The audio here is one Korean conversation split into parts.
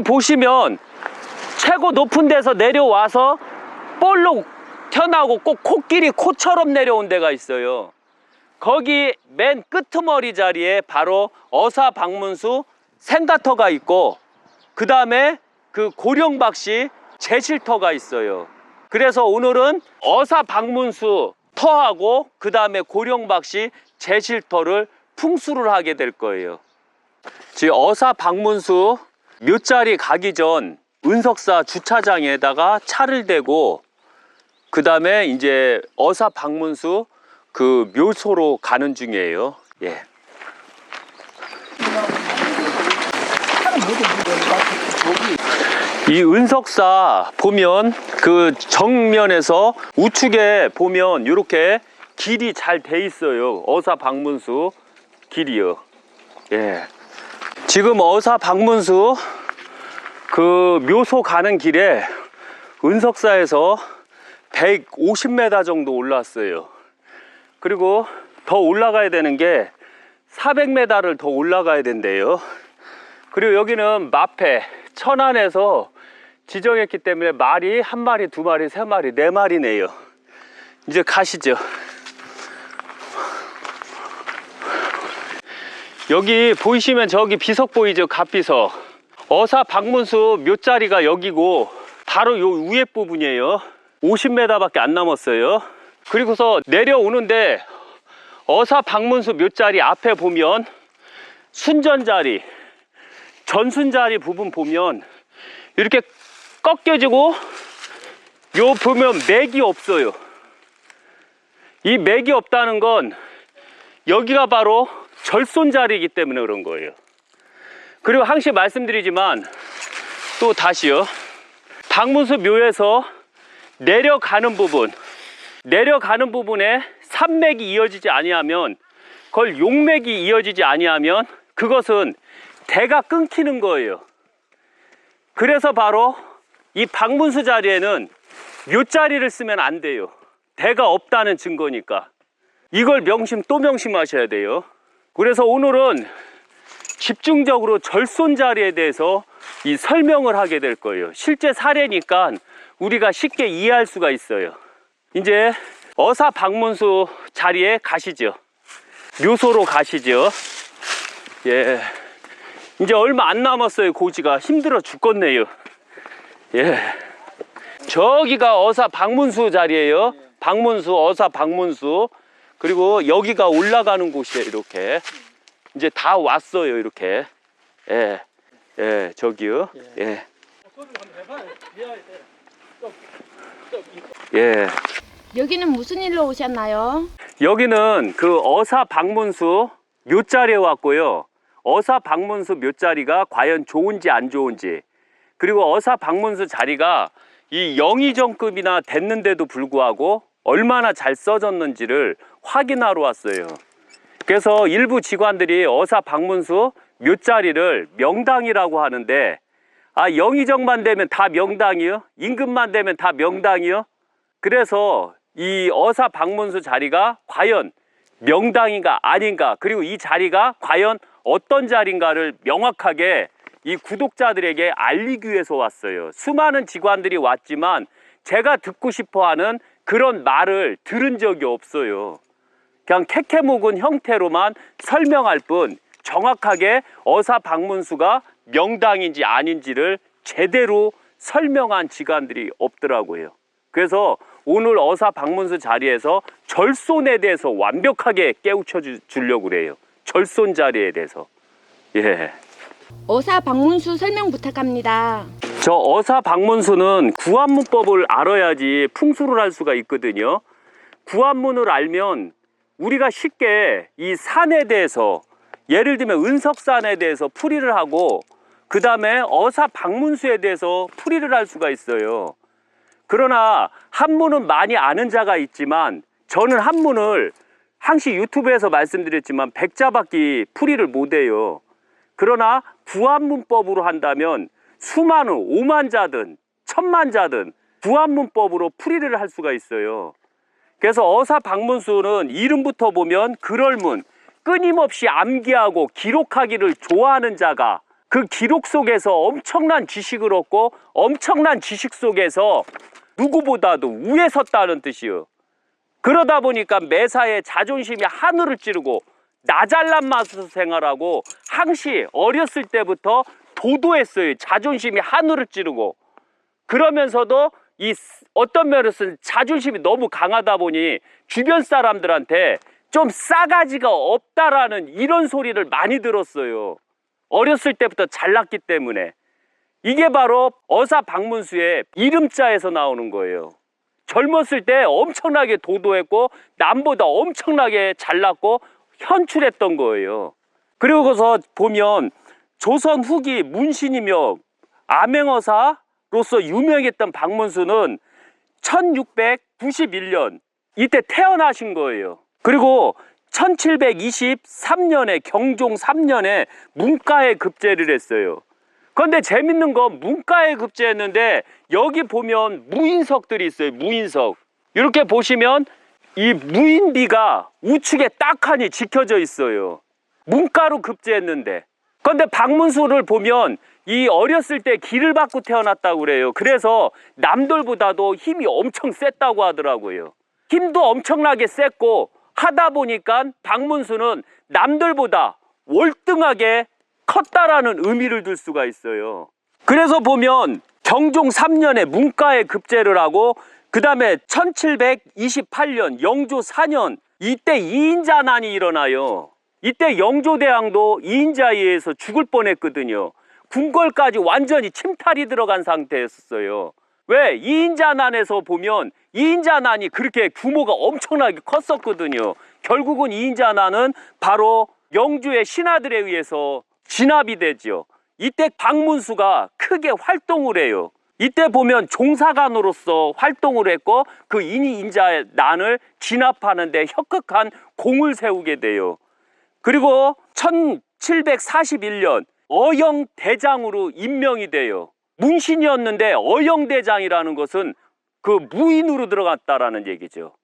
보시면 최고 높은 데서 내려와서 볼록 튀어나오고 꼭 코끼리 코처럼 내려온 데가 있어요. 거기 맨 끄트머리 자리에 바로 어사방문수 생가터가 있고, 그 다음에 그 고령박씨 제실터가 있어요. 그래서 오늘은 어사방문수 터하고 그 다음에 고령박씨 제실터를 풍수를 하게 될 거예요. 지금 어사방문수 묘자리 가기 전 은석사 주차장에다가 차를 대고, 그 다음에 이제 어사방문수 그 묘소로 가는 중이에요. 예. 이 은석사 보면 그 정면에서 우측에 보면 이렇게 길이 잘 돼 있어요. 어사방문수 길이요. 예. 지금 어사방문수 그 묘소 가는 길에 은석사에서 150m 정도 올랐어요. 그리고 더 올라가야 되는 게 400m를 더 올라가야 된대요. 그리고 여기는 마패 천안에서 지정했기 때문에 말이 한 마리, 두 마리, 세 마리, 네 마리네요. 이제 가시죠. 여기 보이시면 저기 비석 보이죠? 갓비석. 어사방문수 묘자리가 여기고 바로 요 위에 부분이에요. 50m 밖에 안 남았어요. 그리고서 내려오는데 어사방문수 묘자리 앞에 보면 순전자리, 전순자리 부분 보면 이렇게 꺾여지고, 요 보면 맥이 없어요. 이 맥이 없다는 건 여기가 바로 절손자리이기 때문에 그런 거예요. 그리고 항시 말씀드리지만 또 다시요, 방문수 묘에서 내려가는 부분에 산맥이 이어지지 아니하면, 그걸 용맥이 이어지지 아니하면 그것은 대가 끊기는 거예요. 그래서 바로 이 방문수 자리에는 묘자리를 쓰면 안 돼요. 대가 없다는 증거니까. 이걸 또 명심하셔야 돼요. 그래서 오늘은 집중적으로 절손 자리에 대해서 이 설명을 하게 될 거예요. 실제 사례니까 우리가 쉽게 이해할 수가 있어요. 이제 어사방문수 자리에 가시죠. 묘소로 가시죠. 예. 이제 얼마 안 남았어요. 고지가 힘들어 죽겠네요. 예. 저기가 어사방문수 자리예요. 방문수, 어사방문수. 그리고 여기가 올라가는 곳이에요. 이렇게 이제 다 왔어요. 이렇게. 예. 예, 저기요. 예. 예. 여기는 무슨 일로 오셨나요? 여기는 그 어사방문수 묘자리에 왔고요. 어사방문수 묘자리가 과연 좋은지 안 좋은지, 그리고 어사방문수 자리가 이 영의정급이나 됐는데도 불구하고 얼마나 잘 써졌는지를 확인하러 왔어요. 그래서 일부 직관들이 어사방문수 묘자리를 명당이라고 하는데, 아, 영의정만 되면 다 명당이요? 임금만 되면 다 명당이요? 그래서 이 어사방문수 자리가 과연 명당인가 아닌가, 그리고 이 자리가 과연 어떤 자리인가를 명확하게 이 구독자들에게 알리기 위해서 왔어요. 수많은 직관들이 왔지만 제가 듣고 싶어하는 그런 말을 들은 적이 없어요. 그냥 캐캐묵은 형태로만 설명할 뿐 정확하게 어사방문수가 명당인지 아닌지를 제대로 설명한 직관들이 없더라고요. 그래서 오늘 어사방문수 자리에서 절손에 대해서 완벽하게 깨우쳐 주려고 그래요. 절손 자리에 대해서. 예. 어사방문수 설명 부탁합니다. 저 어사방문수는 구한문법을 알아야지 풍수를 할 수가 있거든요. 구한문을 알면 우리가 쉽게 이 산에 대해서, 예를 들면 은석산에 대해서 풀이를 하고, 그 다음에 어사방문수에 대해서 풀이를 할 수가 있어요. 그러나 한문은 많이 아는 자가 있지만 저는 한문을 항시 유튜브에서 말씀드렸지만 백자밖에 풀이를 못해요. 그러나 구한문법으로 한다면 수많은 5만자든 1000만자든 구한문법으로 풀이를 할 수가 있어요. 그래서 어사방문수는 이름부터 보면 글얼문, 끊임없이 암기하고 기록하기를 좋아하는 자가 그 기록 속에서 엄청난 지식을 얻고 엄청난 지식 속에서 누구보다도 위에 섰다는 뜻이요. 그러다 보니까 매사에 자존심이 하늘을 찌르고 나 잘난 맛으로 생활하고 항시 어렸을 때부터 도도했어요. 자존심이 하늘을 찌르고. 그러면서도 이 어떤 면에서는 자존심이 너무 강하다 보니 주변 사람들한테 좀 싸가지가 없다라는 이런 소리를 많이 들었어요. 어렸을 때부터 잘났기 때문에. 이게 바로 어사 박문수의 이름자에서 나오는 거예요. 젊었을 때 엄청나게 도도했고 남보다 엄청나게 잘났고 현출했던 거예요. 그리고서 보면 조선 후기 문신이며 암행어사로서 유명했던 박문수는 1691년 이때 태어나신 거예요. 그리고 1723년에 경종 3년에 문과에 급제를 했어요. 그런데 재밌는 건 문과에 급제했는데 여기 보면 무인석들이 있어요. 무인석. 이렇게 보시면 이 무인비가 우측에 딱하니 지켜져 있어요. 문과로 급제했는데. 그런데 박문수를 보면 이 어렸을 때 기를 받고 태어났다고 그래요. 그래서 남들보다도 힘이 엄청 셌다고 하더라고요. 힘도 엄청나게 셌고 하다 보니까 박문수는 남들보다 월등하게 컸다라는 의미를 둘 수가 있어요. 그래서 보면 경종 3년에 문과에 급제를 하고 그 다음에 1728년 영조 4년 이때 이인자난이 일어나요. 이때 영조대왕도 이인자에 의해서 죽을 뻔했거든요. 궁궐까지 완전히 침탈이 들어간 상태였어요. 왜? 이인자난에서 보면 이인자난이 그렇게 규모가 엄청나게 컸었거든요. 결국은 이인자난은 바로 영조의 신하들에 의해서 진압이 되죠. 이때 박문수가 크게 활동을 해요. 이때 보면 종사관으로서 활동을 했고 그 이인자난을 진압하는 데 혁혁한 공을 세우게 돼요. 그리고 1741년 어영대장으로 임명이 돼요. 문신이었는데 어영대장이라는 것은 그 무인으로 들어갔다라는 얘기죠.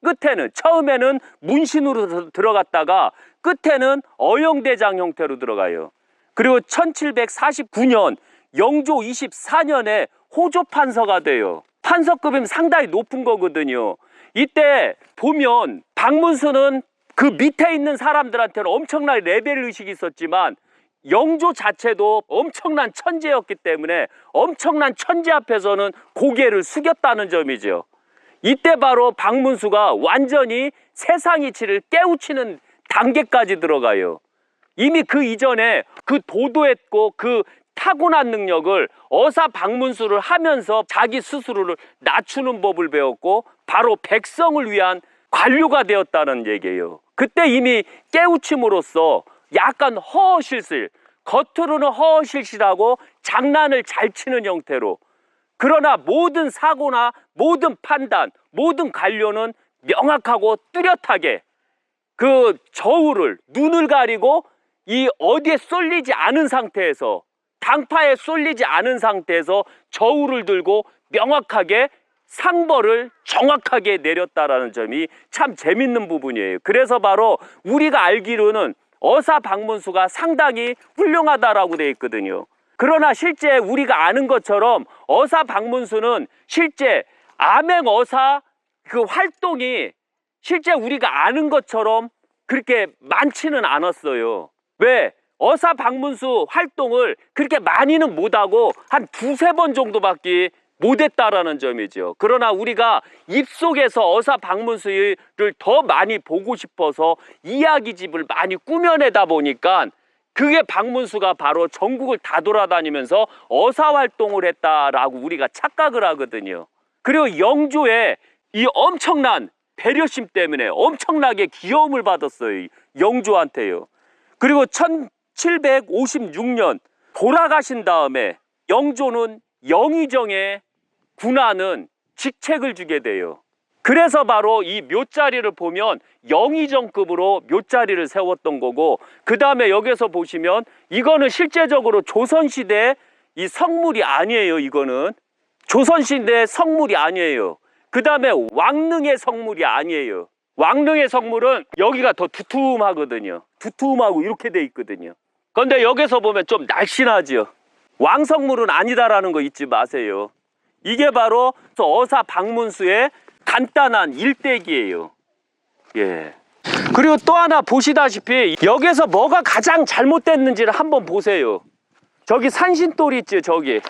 끝에는 처음에는 문신으로 들어갔다가 끝에는 어영대장 형태로 들어가요. 그리고 1749년 영조 24년에 호조판서가 돼요. 판서급이면 상당히 높은 거거든요. 이때 보면 박문수는 그 밑에 있는 사람들한테는 엄청난 레벨 의식이 있었지만 영조 자체도 엄청난 천재였기 때문에 엄청난 천재 앞에서는 고개를 숙였다는 점이죠. 이때 바로 박문수가 완전히 세상 이치를 깨우치는 단계까지 들어가요. 이미 그 이전에 그 도도했고 그 타고난 능력을 어사 박문수를 하면서 자기 스스로를 낮추는 법을 배웠고 바로 백성을 위한 관료가 되었다는 얘기예요. 그때 이미 깨우침으로써 약간 허허실실, 겉으로는 허허실실하고 장난을 잘 치는 형태로, 그러나 모든 사고나 모든 판단, 모든 관료는 명확하고 뚜렷하게 그 저울을, 눈을 가리고 이 어디에 쏠리지 않은 상태에서, 당파에 쏠리지 않은 상태에서 저울을 들고 명확하게 상벌을 정확하게 내렸다라는 점이 참 재밌는 부분이에요. 그래서 바로 우리가 알기로는 어사 박문수가 상당히 훌륭하다라고 되어 있거든요. 그러나 실제 우리가 아는 것처럼 어사 박문수는 실제 암행어사 그 활동이 실제 우리가 아는 것처럼 그렇게 많지는 않았어요. 왜? 어사 박문수 활동을 그렇게 많이는 못하고 한 두세 번 정도밖에 못했다라는 점이죠. 그러나 우리가 입속에서 어사 박문수를 더 많이 보고 싶어서 이야기집을 많이 꾸며내다 보니까 그게 박문수가 바로 전국을 다 돌아다니면서 어사 활동을 했다라고 우리가 착각을 하거든요. 그리고 영조의 이 엄청난 배려심 때문에 엄청나게 귀여움을 받았어요. 영조한테요. 그리고 1756년 돌아가신 다음에 영조는 영의정에 군하는 직책을 주게 돼요. 그래서 바로 이 묘자리를 보면 영의정급으로 묘자리를 세웠던 거고, 그 다음에 여기서 보시면 이거는 실제적으로 조선시대 이 성물이 아니에요. 이거는 조선시대 성물이 아니에요. 그 다음에 왕릉의 성물이 아니에요. 왕릉의 성물은 여기가 더 두툼하거든요. 두툼하고 이렇게 돼 있거든요. 근데 여기서 보면 좀 날씬하죠. 왕성물은 아니다라는 거 잊지 마세요. 이게 바로 어사 박문수의 간단한 일대기예요. 예. 그리고 또 하나 보시다시피 여기서 뭐가 가장 잘못됐는지를 한번 보세요. 저기 산신돌 있죠, 저기.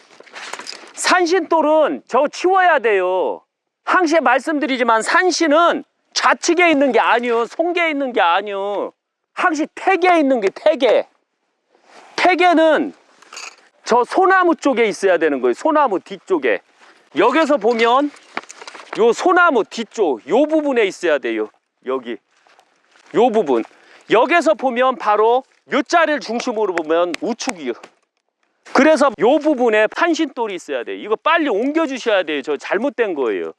산신돌은 저거 치워야 돼요. 항시 말씀드리지만 산신은 좌측에 있는 게 아니요, 송계에 있는 게 아니요. 항시 태계에 있는 게 태계. 태계는 저 소나무 쪽에 있어야 되는 거예요. 소나무 뒤쪽에. 여기서 보면 요 소나무 뒤쪽 요 부분에 있어야 돼요. 여기 요 부분. 여기서 보면 바로 요 자리를 중심으로 보면 우측이요. 그래서 요 부분에 판신돌이 있어야 돼요. 이거 빨리 옮겨 주셔야 돼요. 저 잘못된 거예요.